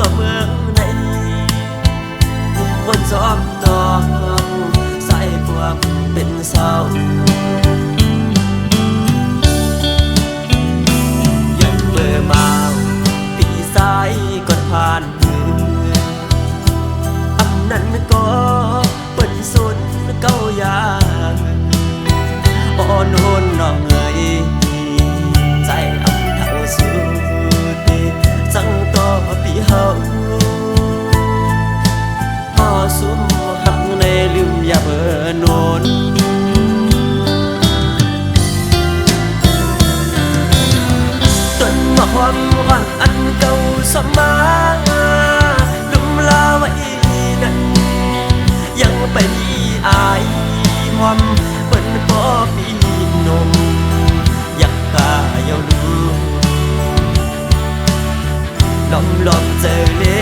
ก็เมืองในคนชอบน้องใส่พวกเป็นเศร้ายันเบอร์บ่าวปีสายก่อนผ่านมืออันนั้นก็เปิดสุดเก้ายางอ่อนโหนน้องเอ๋ยใจอำเท่าสุดสังต่อปีเฮาพอสุมหักในลืมอย่าเบอร์โนนต้นมะฮอมอ่อนอันเก่าสมาดุมลาไว้นั้นยังไปอายหอมเปิ้นบ่ปีนมอยากกาเยาลูลอมเจอเล่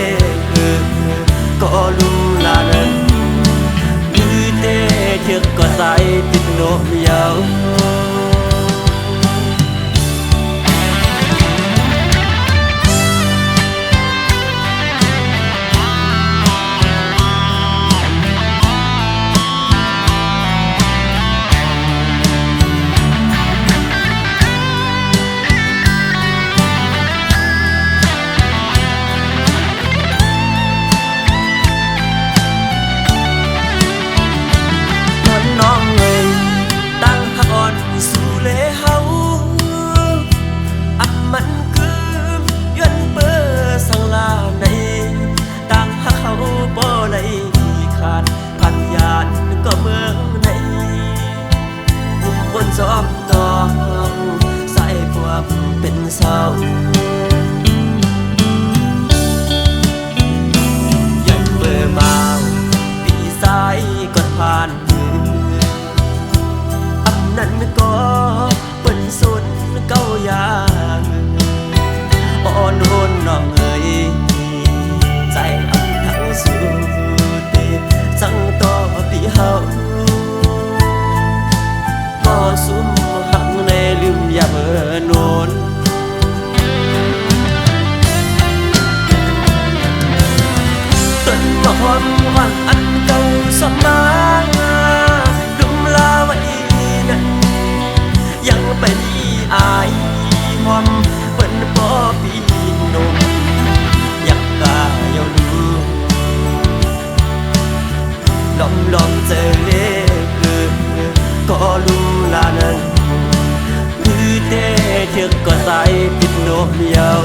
ก็รู้ลานั้นมือเตะเชือกก็ใส่ติดนมยาวชอบน้องใส่พวกเป็นเศร้ายันเบอร์บ่าวปีสายก่อนผ่านมืออันนั้นก็เปิ้นสุดเก้ายางอ่อนโหนน้องเอ๋ยใจอำเท่าสุดสังต่อปีเฮาสุมหักในลืมอย่าเบอร์โนนต้นมะฮอมอ่อนอันเก่าสมาดุมลาไว้นั้นยังไปอายหอมเปิ้นบ่ปีนมอยากกาเยาลูลอมเจอเล่ก็รู้ลานั้นมือเตะเชือกก็ใส่ติดนมยาว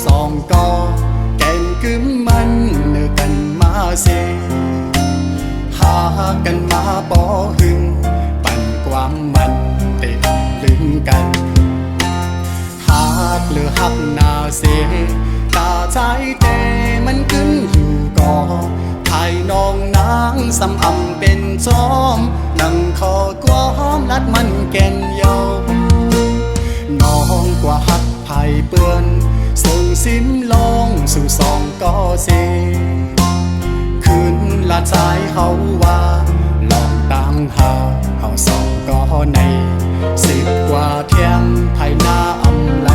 สองก็แก่งกึมมันเนื้อกันมาเสหากันมาบ่หึงปั่นความมันเตะลึงกันหากเหลือหักนาเสตาใจเตมันกึ้นอยู่ก่อไทยน้องนางสำอำเป็นจอมนั่งคอกวามลัดมันแก่นเยาน้องกว่าหักไผ่เปื้อนส่งซิมลองสู่สองก็เสคืนละใจเฮาว่าลองตั้งหาเฮาสองก็ใน10 กว่าเที่ยงไทยหน้าอำไล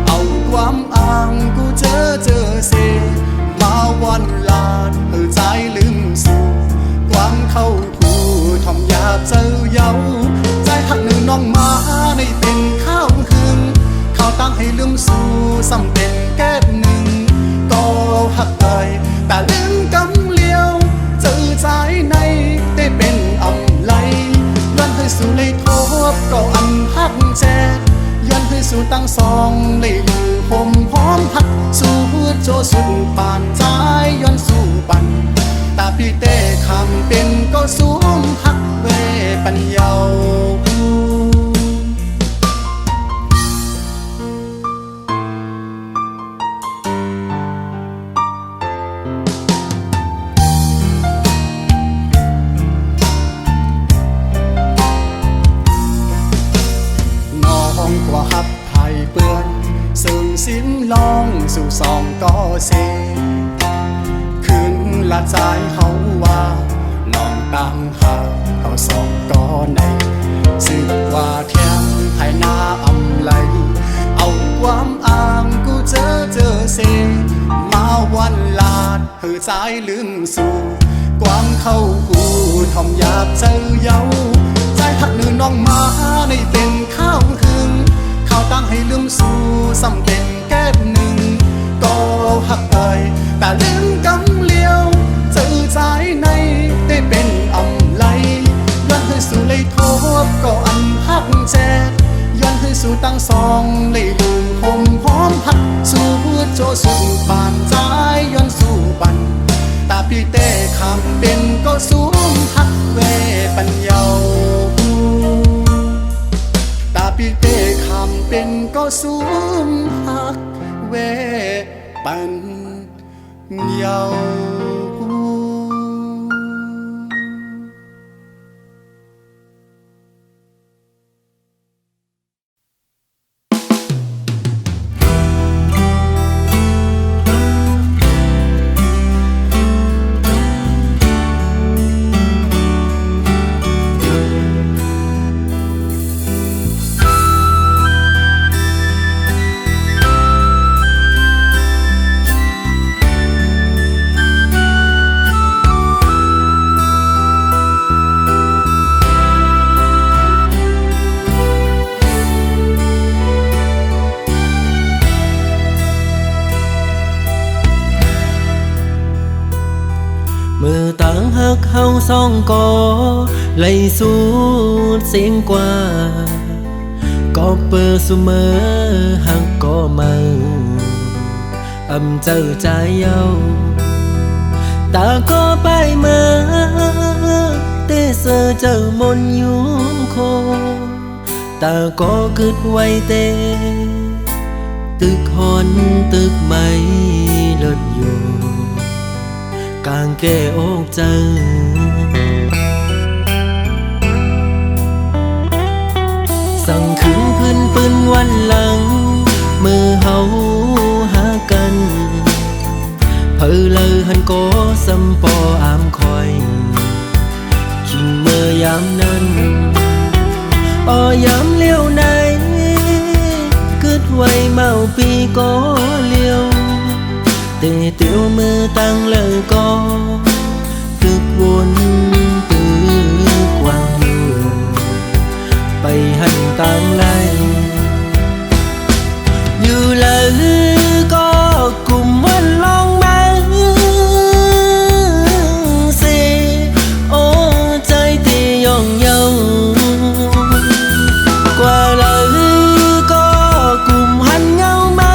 เอาความอ้างกูเจอเสมาวันลาดใจลืมสู่ความเข้าผู้ทอมยาเจอเย้าใจหักหนึ่งน้องมาในเป็นข้าวหึงเขาตั้งให้ลืมสู่ซ้ำเป็นแก้หนึ่งก็หักเอ่ยแต่ลืมกำเลี้ยวเจอใจในได้เป็นอำไลย้อนให้สู่เลยทบก็อันหักแจย้อนให้สู่ตั้งสองเลยอยู่ผมพร้อมหักสู่โจสุดป่านใจย้อนสู่ปันตาพี่เต้คำเป็นก็สวมหักเว ปัญญาน้องกว่าฮับไผ่เปื้อนซึ่งสิ้นลองสู่สองก็เสขึ้นละใจเขาว่าน้องตามหาเขาสองก็ในสึกว่าเที่ยงให้หน้าอำไหลเอาความอ้างกูเจอเสมาวันลาดเหือใจลืมสู่ความเข้ากูทอมอยากเจอเย้าใจหักนือน้องมาในเป็นข้าวหึงข้าวตั้งให้ลืมสู่สำเป็นแก้มหนึ่งก็หักเอ่ยแต่ลืมกำเลี้ยวเจอใจในได้เป็นอำไหลย้อนให้สู่เลยทบก็อันหักแจกย้อนให้สู่ตั้งสองเลยลืมหอมหอมหักสู่โจสู่บานใจย้อนสู่บันตาพี่เต้คำเป็นก็สูงหักเวปัญญาตาพี่เต้คำเป็นก็สูงหักเวปัญญามือต่างหักเฮาสองก็ไหลสูดเสียงกว่าก็เปิดเสมอหักก็มาเจอใจเย้าตาก็ไปมาเตเสอเจอมนอยู่โคตาก็กึดไว้เตตึกหอนตึกไม่เลิศอยู่กางแก้อกเจอสั่งขึ้นพื้นปืนวันหลังมือเฮาหากันเพอเลยหันโกสัมปออามคอยคิงเมื่อยามนั้นยามเลี้ยวไหนกึดไว้เมาปีก็เลี้ยวเตะเตียวมือตั้งเลยก็ตึกวนตึกกว้างอยู่ไปหันต่างไลอยู่เลยก็กลุ่มวันลองมาสิโอ้ใจที่ย่องเยาวกว่าเลยก็กลุ่มหันเงามา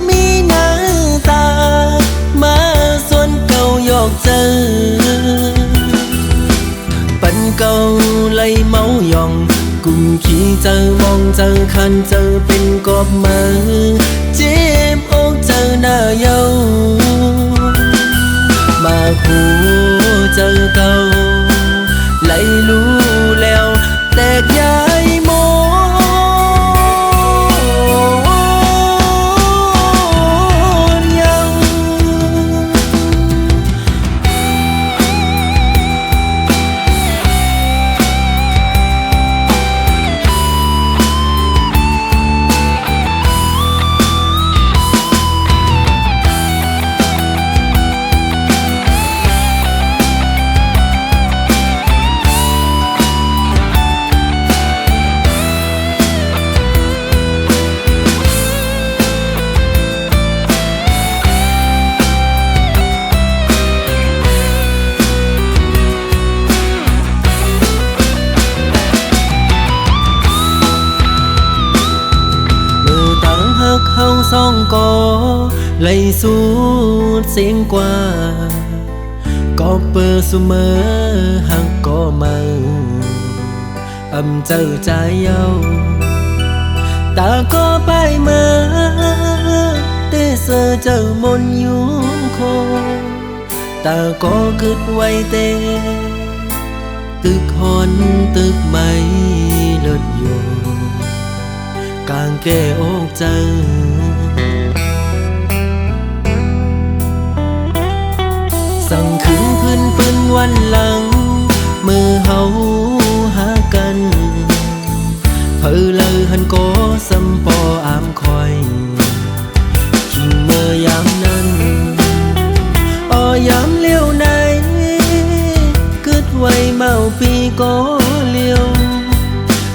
มีหน้าตามาส่วนเก่าหยอกเจอปันเก่าไล่เมาหยองกุมขี้เจอมองเจอคันเจอเป็นกบมือเจ็บอกเจอหน้าเยามาคู่เจอเก่าไล่รู้แล้วแตกย้ายโมเฮาสองก็ไหลสูดเสียงกว่าก็ อบเปิดเสมอหักก็มาเจอใจเย้าตาก็ไปมาเตเสอเจอมนอยู่โคตาก็กึดไว้เตตึกหอนตึกไม่เลิศอยู่กางแก้อกเจอสั่งขึ้นพื้นปืนวันหลังมือเฮาหากันเพอเลยหันโกสัมปออามคอยคิงเมื่อยามนั้นยามเลี้ยวไหนกึดไว้เมาปีก็เลี้ยว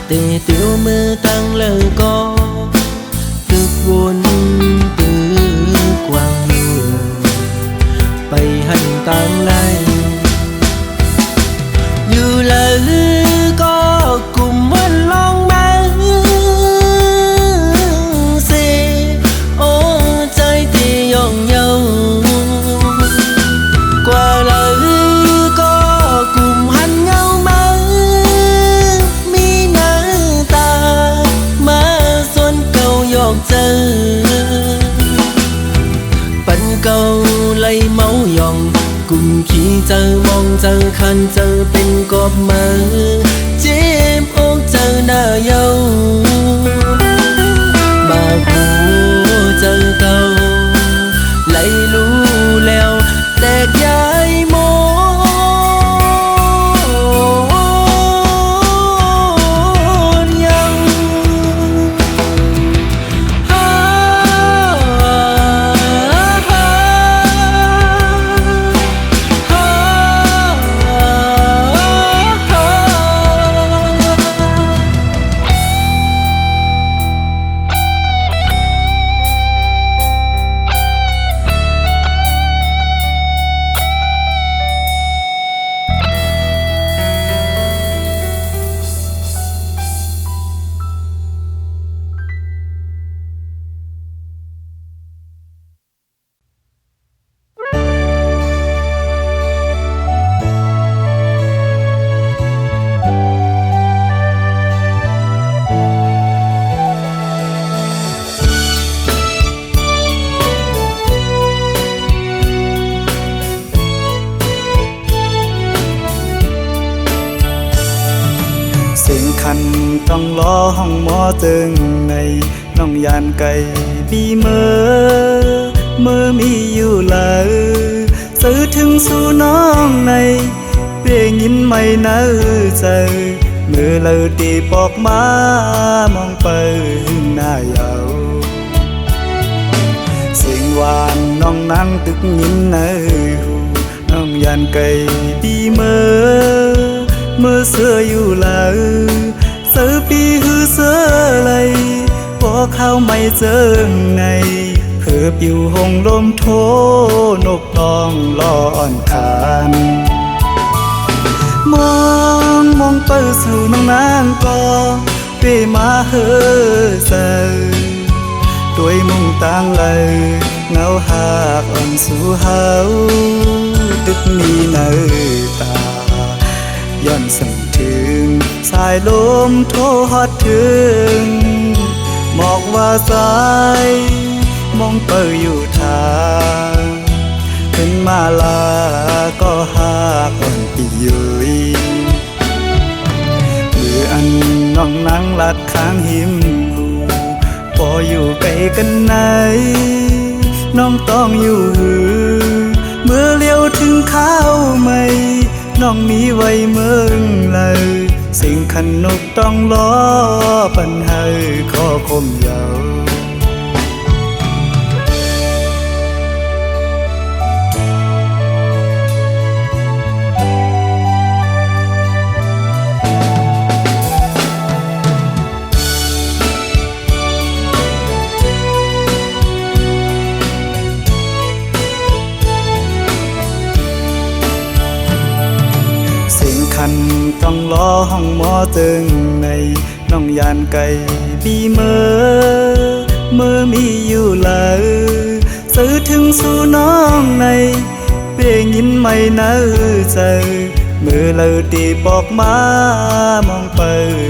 เตะเตียวมือตั้งเลยก็ตึกวนตึกกว้างอยู่ไปหันต่างไลอยู่เลยก็กลุ่มวันลองมาเสโอ้ใจที่ย่องเยากว่าเลยก็กลุ่มหันเงามามีหน้าตามาส่วนเก่าหยอกเจอปันเก่าไล่เมาหยองกลุ่มขี้เจอมองเจอคันเจอเป็นกบมือเจ็บอกเจอหน้าเยามาผูเจอเก่าไล่รู้แล้วแตกย้ายโมนยังคันต้องรอห้องหมอตึงในน้องยานไก่ปีเมื่อมีอยู่เลยซื้อถึงสู่น้องในเปียงินไม่เนื้อใจมือเลยตีปอกมามองไปหน้าเยาเสียงหวานน้องนั่งตึกยินในหูน้องยานไก่ปีเมื่อเสื้ออยู่เลยเสือปีหือเสือเลยพอเข้าไม่เจอไงเพิ่บอยู่หงลมโทนกตองลอนคานมองเปิดสู่น้องนางก็เปมาเฮอเซด้วยมุ่งต่างเลยเงาหากอ่อนสู่เฮาตึกมีเนื้อตาย้อนสั่งถึงสายลมโทฮอดถึงบอกว่าสายมองเปิดอยู่ทางถึงมาลาก็หากอ่อนปียุยหรืออันน้องนั่งลัดข้างหิมหูพออยู่ไกลกันไหนน้องต้องอยู่หือเมื่อเลี้ยวถึงข้าวไม่น้องมีไว้เมืองเลยสิ่งขันนกต้องล้อปันให้ขอคมยาวต้องรอห้องหมอตึงในน้องยานไก่ปีเมื่อมีอยู่เลยซื้อถึงสู่น้องในเป ยินไม่เนอใจมือเลยตีปอกมามองไป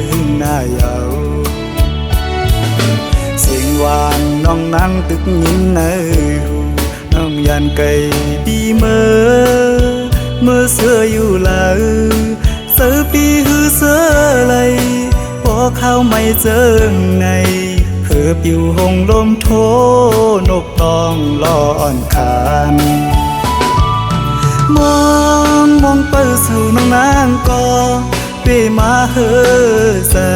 หึงหน้าเยาเสียงหวานน้องนั่งตึกยินเนอน้องยันไก่ดีเมื่อเสื้ออยู่แล้วเสือปีหือเสือไหลพอเข้าไม่เจอในเพื่อปิวหงลมโทนกตองลออ่อนคานมองเปิดสู่น้องนางก็เปมาเฮอเซอ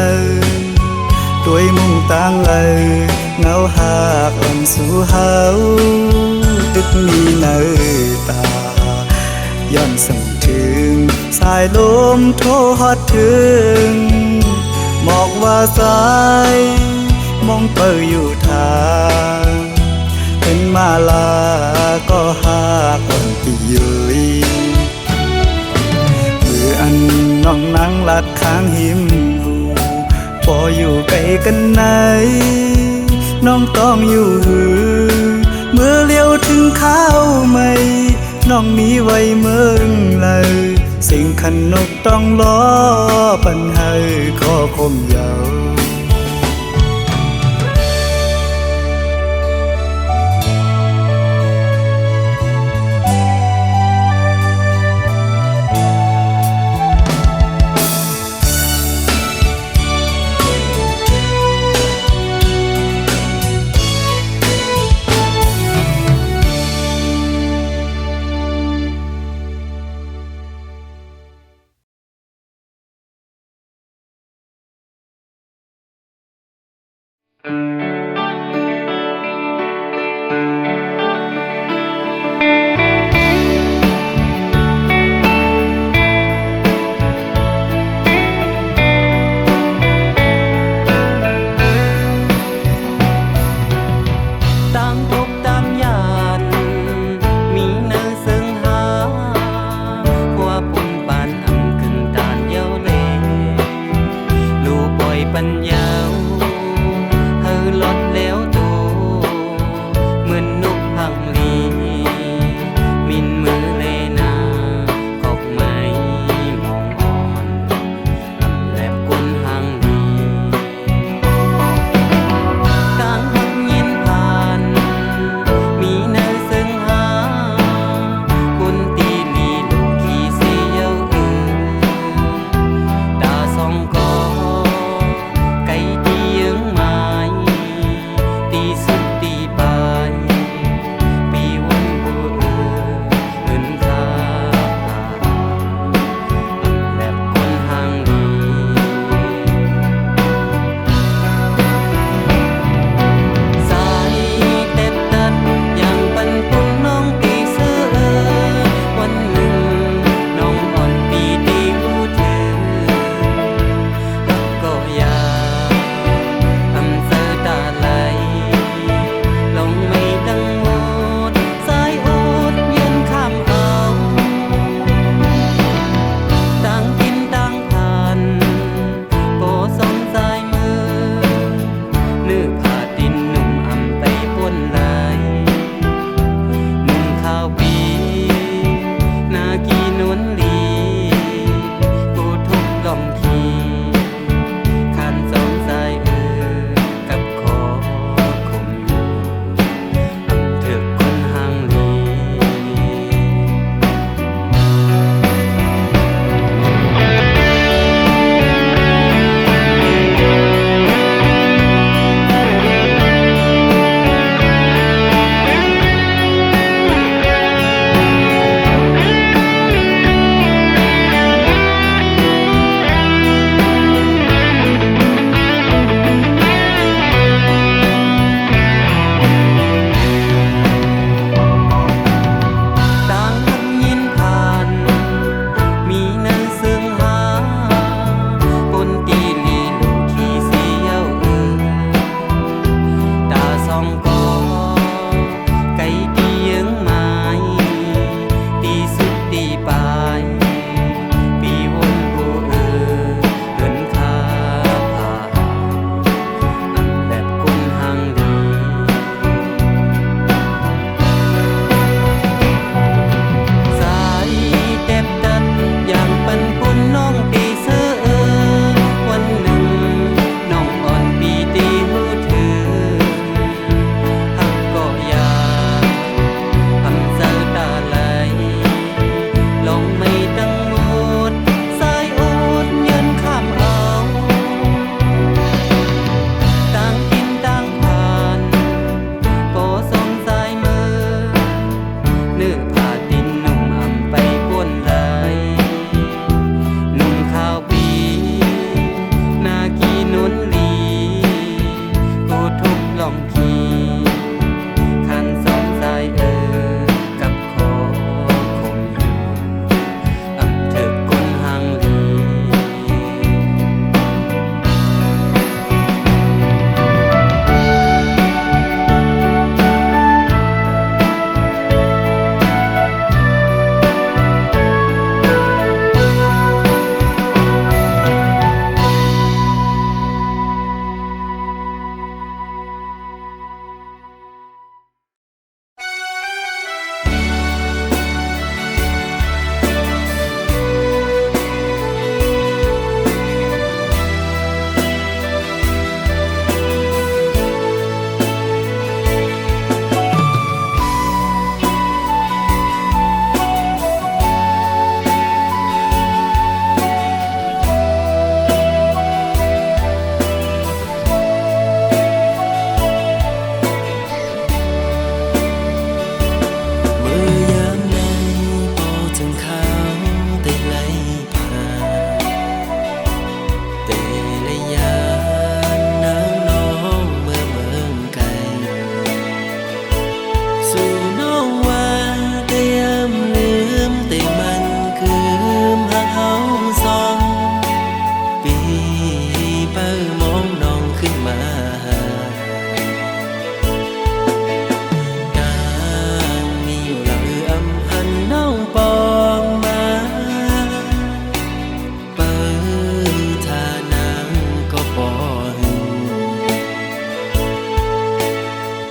ตัวมุ่งต่างเลยเงาหากอ่อนสู่เฮาตึกมีเนอตาย้อนส่งถึงสายลมโทฮอดถึงหมอกว่าสายมองเปิดอยู่ทางเป็นมาลาก็หากอ่อนปีเยยมืออันน้องนั่งลัดข้างหิมหูพออยู่ไกลกันไหนน้องต้องอยู่หือเมื่อเลี้ยวถึงข้าวไม่น้องมีไว้เมืองเลยสิ่งขันนกต้องล้อปันให้ก็คมยาว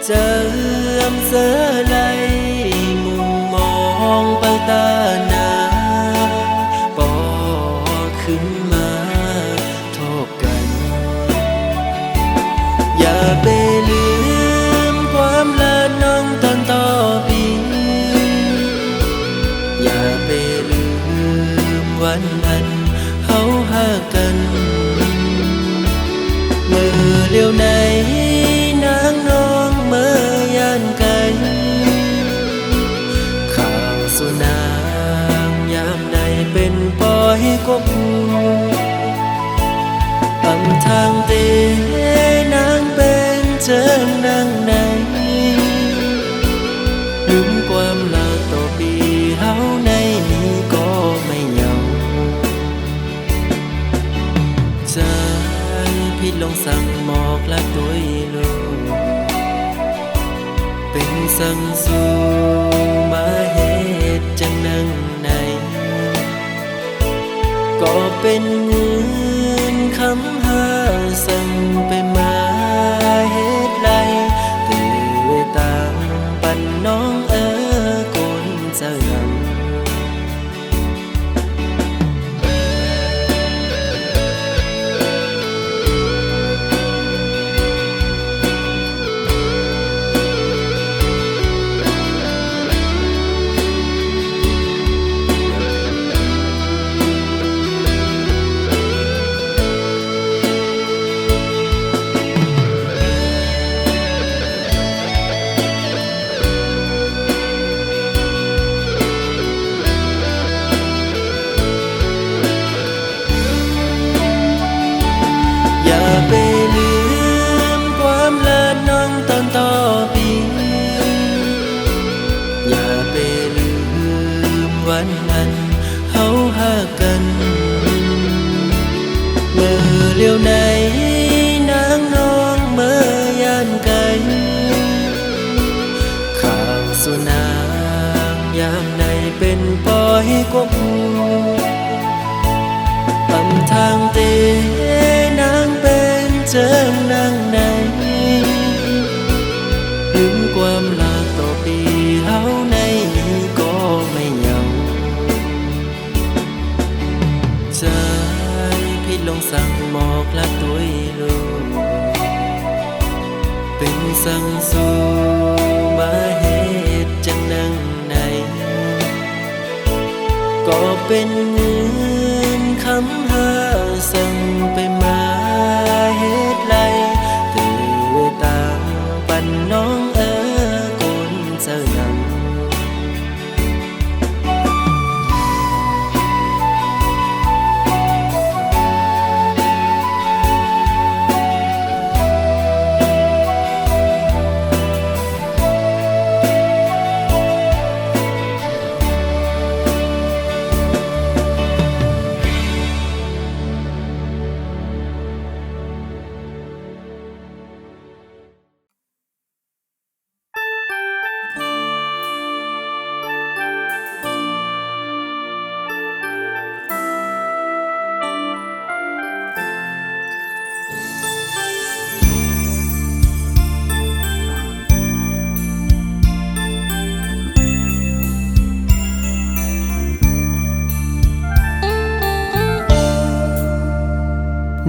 เจอเสือไหลมุมมองไปตาหนาปอขึ้นมาทบกันอย่าไปลืมความละน้องตอนต่อปีอย่าไปลืมวันนั้นเฮาหากันเมื่อเลี้ยวไหนนางน้องเมื่อยานไกลข่าวสุนางยามใดเป็นปล่อยกบอำทางเตนางเป็นเจิงนางไหนลืมความลาต่อปีเฮาในนี้ก็ไม่เหงาใจพี่ลงสั่งหมอกละตัวลูกเป็นสั่งสู่มาเหตุจังนั่งในก็เป็นเงินคำหาสั่งไปมาเหตุไรตื่นตามปันน้องกุนเจิงอย่าไปลืมความละน้องตอนต่อปีอย่าไปลืมวันนั้นเฮาหากันเมื่อเลี้ยวไหนนางน้องเมื่อยานไกลข่าวสุนางยามใดเป็นปล่อยกบอำทางเตนางเป็นเจิงนางไหนลืมความลาต่อปีเฮาในนี้ก็ไม่เหงาใจพี่ลงสั่งหมอกละตัวลูกเป็นสั่งสู่มาเหตุจังนั่งไหนก็เป็นเงินคำหาสั่งไปมาเหตุไรตื่นตามปันน้องกุนเจิง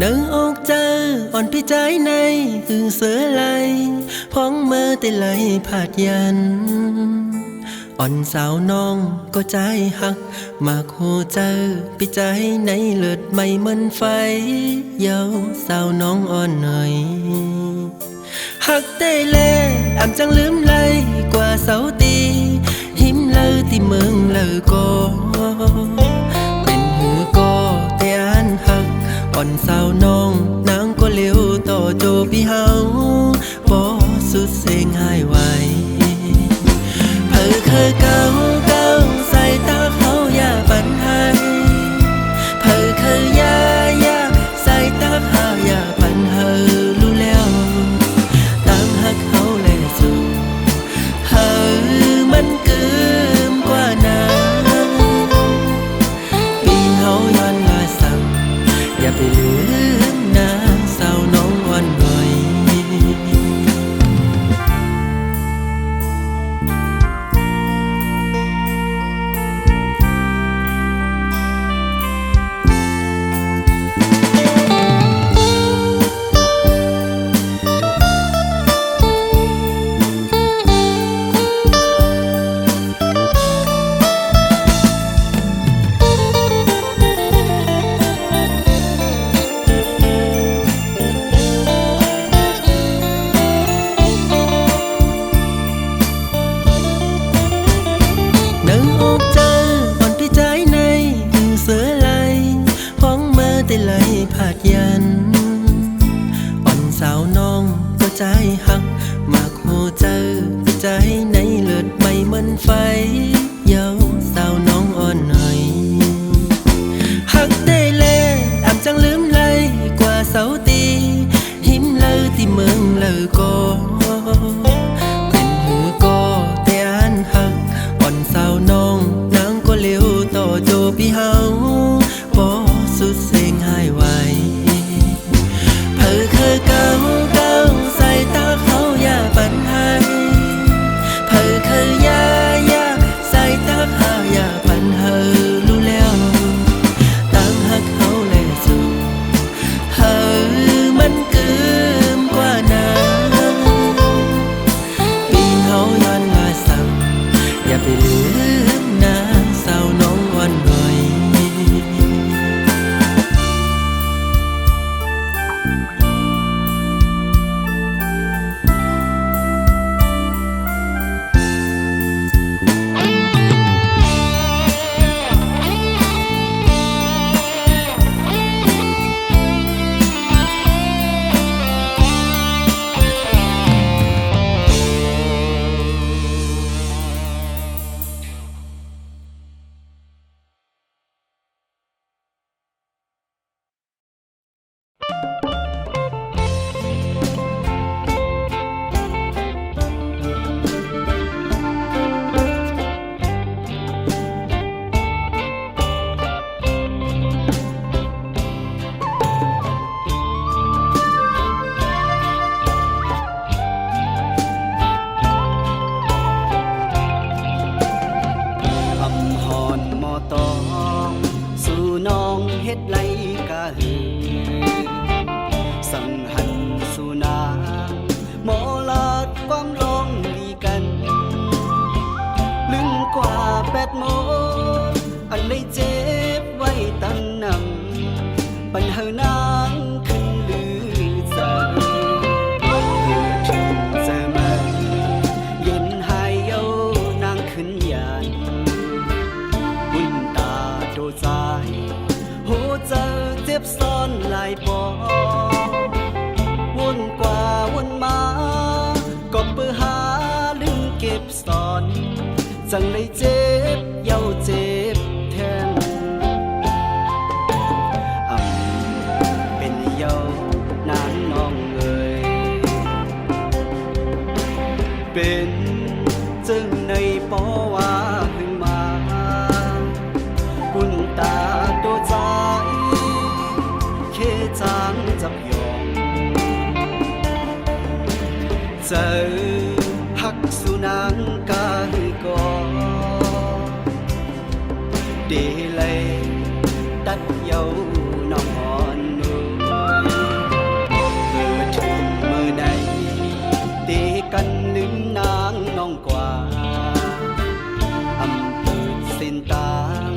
นึกออกเจออ่อนพี่ใจในคือเสือไหลพ้องเมื่อแต่ไหลผาดยันอ่อนสาวน้องก็ใจหักมาโคเจอพี่ใจในเลือดไม่เหมือนไฟเยาสาวน้องอ่อนหน่อยหักได้แลอ่ำจังลืมไหลกว่าเสาตีหิมเลอที่เมืองเลอก็เป็นหือก็แต่อันหักอ่อนสาวน้องนางก็เลี้ยวต่อโจพี่เฮาบ่สุดเสียงหายไวเพิ่เคยเก่าใส่ตาเขาอย่าปันให้เพิ่เคยยาใส่ตาเขาอย่าปันเฮารู้แล้วตั้งหักเขาแลสู่เฮามันเกิมกว่านั้นปีเฮาย้อนลาสั่งอย่าไปลืมนางสาวน้องอ่อนหน่อย ไฟเยาสาวน้องอ่อนหน่อยหักได้แลอำจังลืมไหลกว่าเสาตีหิมเลยที่เมืองเลยก็เป็นหือก็แต่อันหักอ่อนสาวน้องนางก็เลี้ยวต่อโจพี่เฮาบ่สุดเสียงหายไหวเผอเคยเก่าใส่ตาเขาอย่าปันให้เผอเคยยาใส่ตาเขาอย่าปันเฮอรู้แล้วตั้งหักเขาแลสู่เฮอมันเกิมกว่านั้นปีเฮาย้อนมาสั่งอย่าไปลืมนะสาวน้องวันหน่อย เฮ็ดไรกะหือสังหันสู่นางหมอลาดความลองลีกันลึงกว่า8 โมงอันได้เจ็บไว้ตั้งนำปัญหานางขึ้นลือใจเพื่อถึงจะมาเย็นหายเยานางขึ้นยานบุญตาโดใจหัวใจเจ็บซ้อนหลายปอวนกว่าวนมาก็เปื้อหาลืมเก็บซ่อนจังเลยเจ็บเย้าเจ็บแทนเป็นเย้านางน้องเอ่ยเป็นจึงในปอว่าขึ้นมาบุญตาตัวใจเคจางจับยองเจอหักสุนังกาหือกอเดเลยตัดเยาน้องอ่อนนุ่มเกิดถึงเมื่อใดตีกันลืมนางน้องกว่าอำเภอสินตาง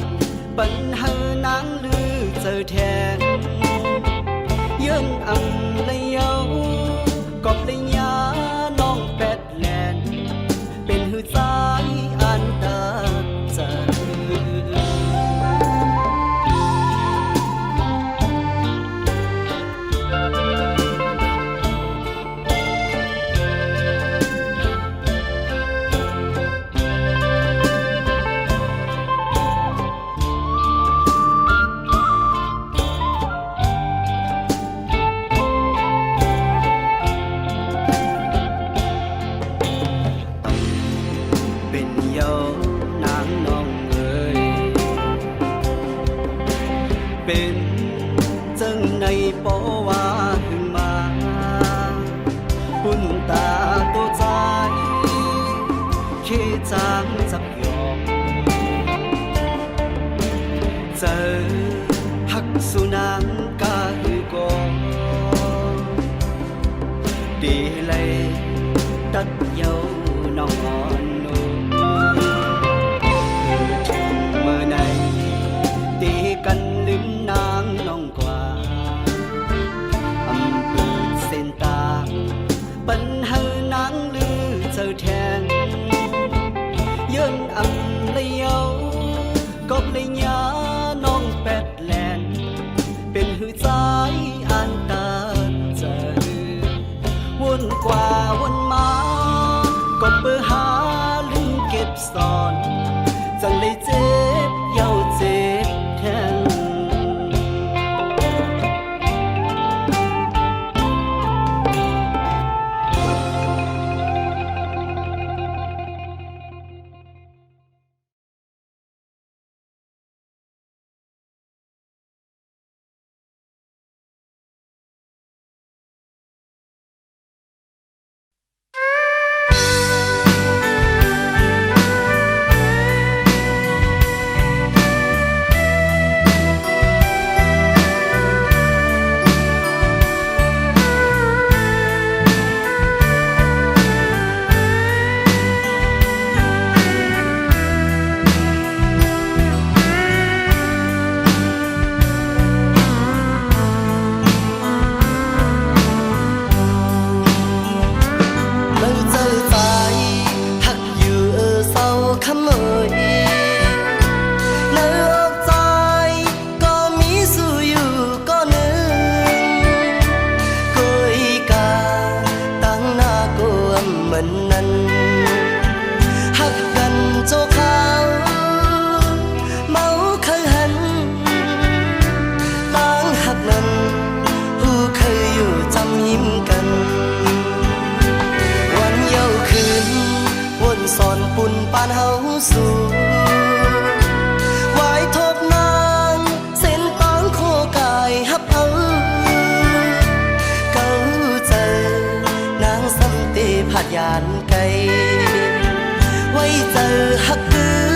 ปัญหานางลือเจอแทนเยื่นอำเลยเยากอบเลยยาน้องแปดแลนเป็นหือสายอันตาเจอเป็นจังในปอว่าหึงมาปุ่นตาตัวใจเคจางจับยอมเจอหักสุนังกาหือกอดีเลยตัดเยาน้องอ่อนนุ่มถึงเมื่อไหนตีกันลืมนางน้องกว่าอำเภอเส้นตางปัญหานางลือเจอแทนเยื่นอำเลยเยากอบเลยยาน้องแปดแลนเป็นหือใจอันตาเจอวนกว่าวนมาก็เปื้อหาลืมเก็บซ่อน ปุ่นปานเฮาสู่ไว้ทบนางเส้นตางโคกายฮับเอาเก้าเจอนางสันติผัดยานไกลไว้เจอฮักคือ